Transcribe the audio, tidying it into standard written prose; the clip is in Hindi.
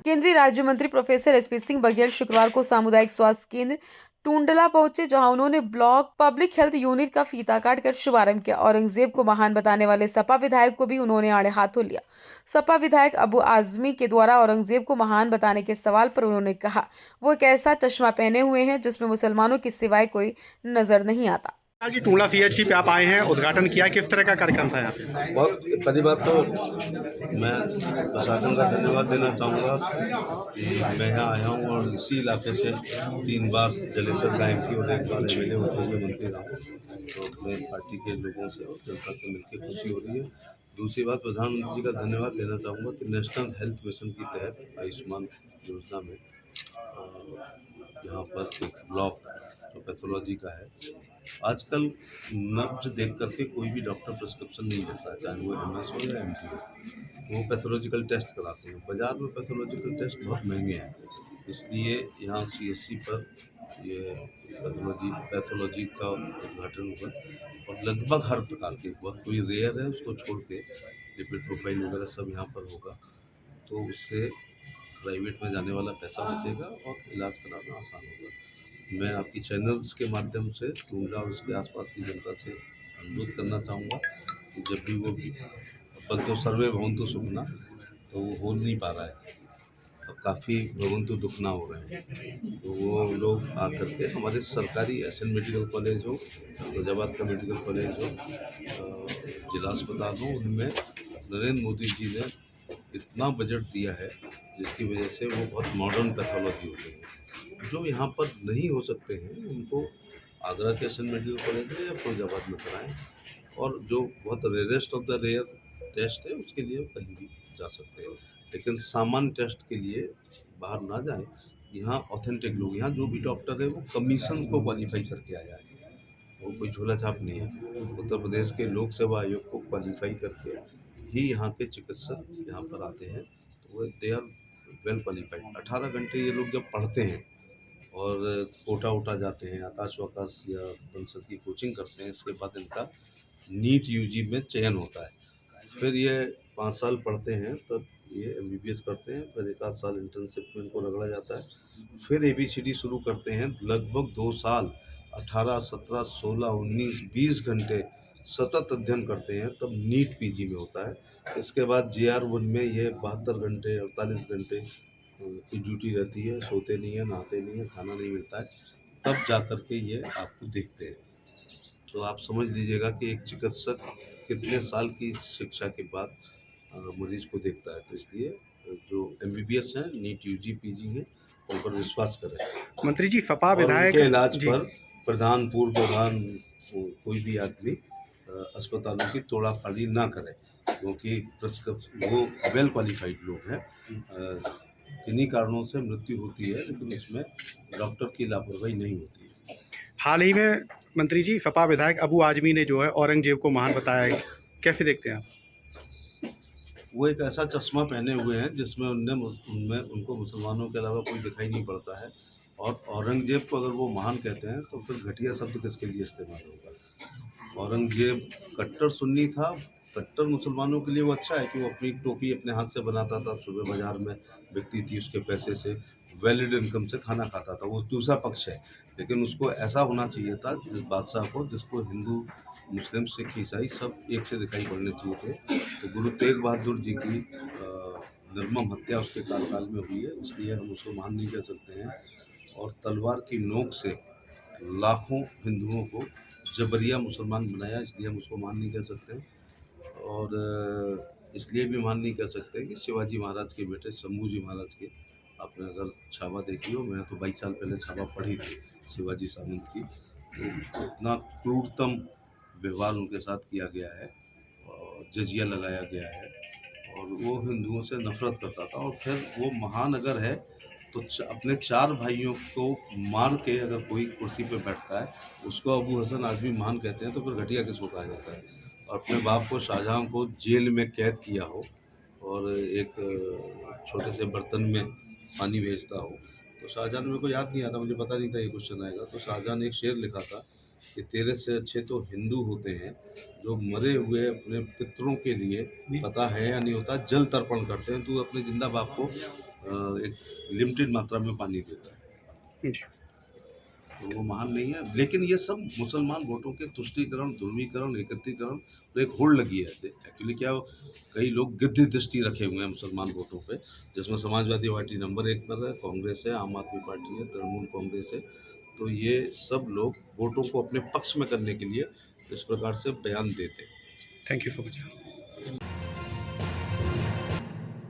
केंद्रीय राज्य मंत्री प्रोफेसर एसपी सिंह बघेल शुक्रवार को सामुदायिक स्वास्थ्य केंद्र टूंडला पहुंचे, जहां उन्होंने ब्लॉक पब्लिक हेल्थ यूनिट का फीता काटकर शुभारंभ किया। औरंगजेब को महान बताने वाले सपा विधायक को भी उन्होंने आड़े हाथों लिया। सपा विधायक अबू आजमी के द्वारा औरंगजेब को महान बताने के सवाल पर उन्होंने कहा, वो एक ऐसा चश्मा पहने हुए हैं जिसमें मुसलमानों के सिवाय कोई नजर नहीं आता। आज टूंडला सीएचसी पे आप आए हैं, उद्घाटन किया, किस तरह का कार्यक्रम था यहाँ पे? बहुत पहली बात तो मैं प्रशासन का धन्यवाद देना चाहूँगा कि मैं यहाँ आया हूँ और इसी इलाके से 3 बार जलेसर कायम की और 1 बार एमएलए होते हुए मंत्री रहा हूँ। तो अपने पार्टी के लोगों से और जनता से मिलकर खुशी हो रही है। दूसरी बात, प्रधानमंत्री जी का धन्यवाद देना चाहूँगा कि नेशनल हेल्थ मिशन के तहत आयुष्मान योजना में यहाँ पर एक ब्लॉक जो पैथोलॉजी का है, आजकल नब्ज देख करके कोई भी डॉक्टर प्रिस्क्रिप्शन नहीं देता है, चाहे वो एमएस हो या एमडी हो। वो पैथोलॉजिकल टेस्ट कराते हैं। बाजार में पैथोलॉजिकल टेस्ट बहुत महंगे हैं, इसलिए यहाँ सीएससी पर ये पैथोलॉजी का उद्घाटन हुआ और लगभग हर प्रकार के, बहुत कोई रेयर है उसको छोड़ के लिपिड प्रोफाइल वगैरह सब यहाँ पर होगा। तो उससे प्राइवेट में जाने वाला पैसा बचेगा और इलाज कराना आसान होगा। मैं आपकी चैनल्स के माध्यम से टूंडला और उसके आसपास की जनता से अनुरोध करना चाहूँगा कि जब भी वो अपन तो सर्वे भवन्तु सुखना, तो वो हो नहीं पा रहा है, अब काफ़ी भवन्तु दुखना हो रहे हैं। तो वो लोग आ करके हमारे सरकारी एसएन मेडिकल कॉलेज हो, फैजाबाद का मेडिकल कॉलेज हो, जिला अस्पताल हो, उनमें नरेंद्र मोदी जी ने इतना बजट दिया है जिसकी वजह से वो बहुत मॉडर्न पैथोलॉजी हो गई है। जो यहाँ पर नहीं हो सकते हैं उनको आगरा के एसएन मेडिकल कॉलेज में या फैजाबाद में कराएं, और जो बहुत rarest of the rare test है उसके लिए कहीं भी जा सकते हैं, लेकिन सामान्य टेस्ट के लिए बाहर ना जाएं। यहाँ ऑथेंटिक लोग, यहाँ जो भी डॉक्टर है वो कमीशन को क्वालिफाई करके आया है, वो कोई झोला छाप नहीं है। उत्तर प्रदेश के लोक सेवा आयोग को क्वालिफाई करके ही यहाँ के चिकित्सक यहाँ पर आते हैं, तो वो दे आर वेल क्वालिफाइड। 18 घंटे ये लोग जब पढ़ते हैं और कोटा उठा जाते हैं, आकाश वाकाश या बंसर की कोचिंग करते हैं, इसके बाद इनका नीट यूजी में चयन होता है। फिर ये 5 साल पढ़ते हैं, तब ये एमबीबीएस करते हैं, फिर 1 आध साल इंटर्नशिप में इनको रगड़ा जाता है, फिर एबीसीडी शुरू करते हैं। लगभग 2 साल 18, 17, 16, 19, 20 घंटे सतत अध्ययन करते हैं, तब नीट पीजी में होता है। इसके बाद JR1 में ये 72 घंटे 48 घंटे की ड्यूटी रहती है, सोते नहीं है, नहाते नहीं है, खाना नहीं मिलता है, तब जा कर के ये आपको देखते हैं। तो आप समझ लीजिएगा कि एक चिकित्सक कितने साल की शिक्षा के बाद मरीज को देखता है। तो इसलिए जो एमबीबीएस हैं, नीट यूजी पीजी हैं, उन पर विश्वास करें। मंत्री जी, सपा और विधायक उनके इलाज पर प्रधान, पूर्व प्रधान, कोई भी आदमी अस्पतालों की तोड़ाफाड़ी ना करे, क्योंकि वो वेल क्वालिफाइड लोग हैं। किन्हीं कारणों से मृत्यु होती है, लेकिन इसमें डॉक्टर की लापरवाही नहीं होती है। हाल ही में मंत्री जी, सपा विधायक अबू आजमी ने जो है औरंगजेब को महान बताया है, कैसे देखते हैं आप? वो एक ऐसा चश्मा पहने हुए हैं जिसमें उनमें उनको मुसलमानों के अलावा कोई दिखाई नहीं पड़ता है। और औरंगजेब को अगर वो महान कहते हैं तो फिर घटिया शब्द किसके लिए इस्तेमाल होगा? औरंगजेब कट्टर सुन्नी था, कट्टर मुसलमानों के लिए वो अच्छा है कि वो अपनी टोपी अपने हाथ से बनाता था, सुबह बाजार में बिकती थी, उसके पैसे से वैलिड इनकम से खाना खाता था, वो दूसरा पक्ष है। लेकिन उसको ऐसा होना चाहिए था जिस बादशाह को, जिसको हिंदू, मुस्लिम, सिख, ईसाई सब एक से दिखाई पड़ने चाहिए थे। तो गुरु तेग बहादुर जी की निर्मम हत्या उसके कार्यकाल में हुई है, इसलिए हम उसको महान नहीं कह सकते हैं। और तलवार की नोक से लाखों हिंदुओं को जबरिया मुसलमान बनाया, इसलिए हम उसको महान नहीं कह सकते। और इसलिए भी महान नहीं कह सकते कि शिवाजी महाराज के बेटे शंभू जी महाराज के, आपने अगर छावा देखी हो, मैंने तो 22 साल पहले छावा पढ़ी थी शिवाजी सामंत की, तो इतना क्रूरतम व्यवहार उनके साथ किया गया है और जजिया लगाया गया है, और वो हिंदुओं से नफरत करता था। और फिर वो महान अगर है तो अपने 4 भाइयों को मार के अगर कोई कुर्सी पे बैठता है, उसको अबू हसन आजमी महान कहते हैं, तो फिर घटिया किसको कहा जाता है? और अपने बाप को, शाहजहां को जेल में कैद किया हो और एक छोटे से बर्तन में पानी भेजता हो, तो शाहजहां, मेरे को याद नहीं आता, मुझे पता नहीं था ये क्वेश्चन आएगा, तो शाहजहां ने एक शेर लिखा था कि तेरे से अच्छे तो हिंदू होते हैं जो मरे हुए अपने पितरों के लिए, पता है या नहीं होता, जल तर्पण करते हैं। तू अपने जिंदा बाप को एक लिमिटेड मात्रा में पानी देता है, जी। तो वो महान नहीं है। लेकिन ये सब मुसलमान वोटों के तुष्टीकरण, ध्रुवीकरण, एकत्रीकरण पर एक होड़ लगी है। एक्चुअली क्या, कई लोग गिद्धि दृष्टि रखे हुए हैं मुसलमान वोटों पे, जिसमें समाजवादी पार्टी नंबर 1 पर है, कांग्रेस है, आम आदमी पार्टी है, तृणमूल कांग्रेस है। तो ये सब लोग वोटों को अपने पक्ष में करने के लिए इस प्रकार से बयान देते हैं। Thank you so much.